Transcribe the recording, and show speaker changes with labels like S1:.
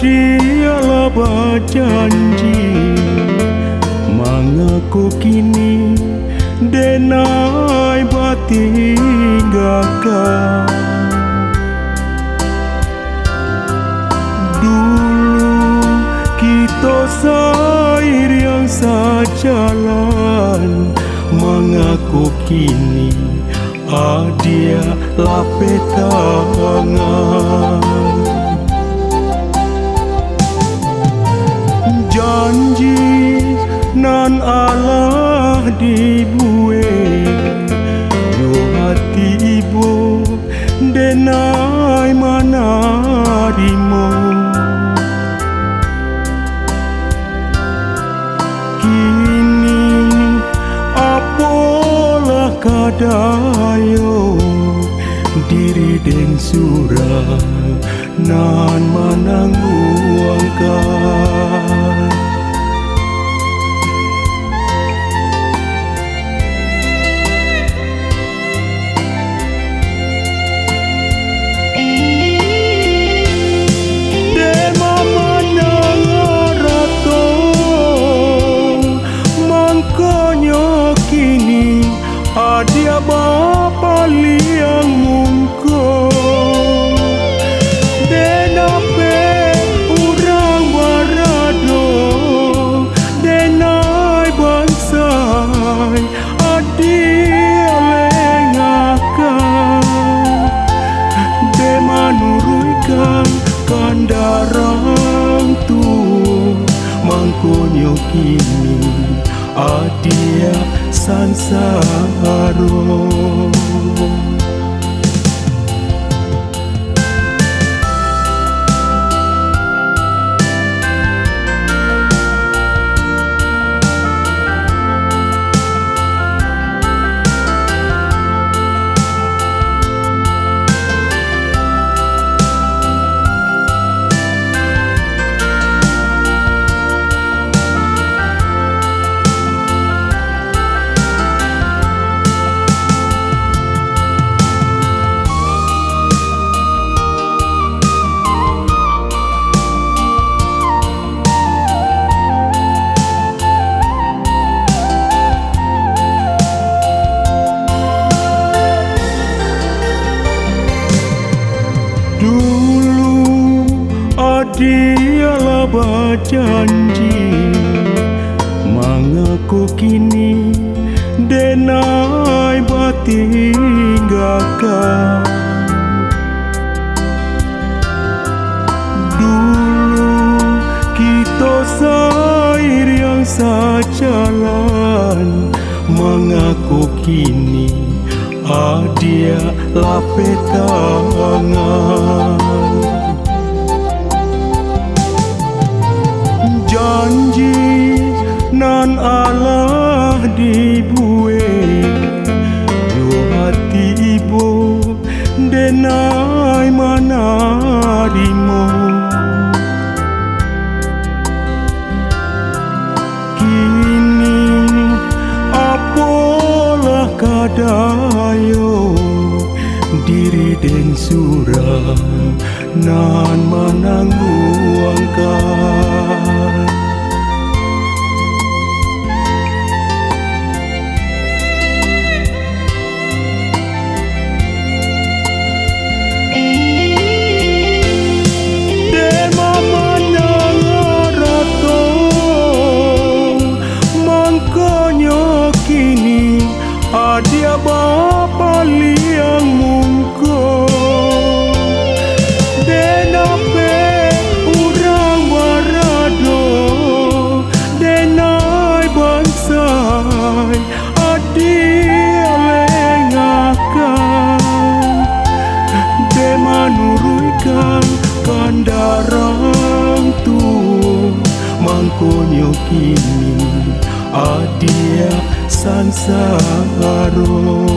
S1: Adialah berjanji mengaku kini denai batinggalkan. Dulu kita seiring sejalan, mengaku kini adialah petangan. Janji nan Allah dibuat, yo hati ibu denai mana dimo. Kini apalah kadayo diri deng surah nan menangguangkan. Adia bapa liang mungko denape urang warado denai bansai adia lengakan demanuruikan kandarang tu mangkonyo kini adia sansaro. Dulu adialah berjanji mengaku kini denai batinggalkan. Dulu kita seiring sejalan, mengaku kini adialah petangan. Janji nan Allah dibuat, yo hati ibu denai mana dimo. Kini apalah kadayo diri deng surah nan menangguangkan. Dema menangarato mangkonyo kini adia bapa liang mungko denape urang warado denai bansai adia lengakan demanuruikan kandarang tu mangkonyo kini adia sansaro.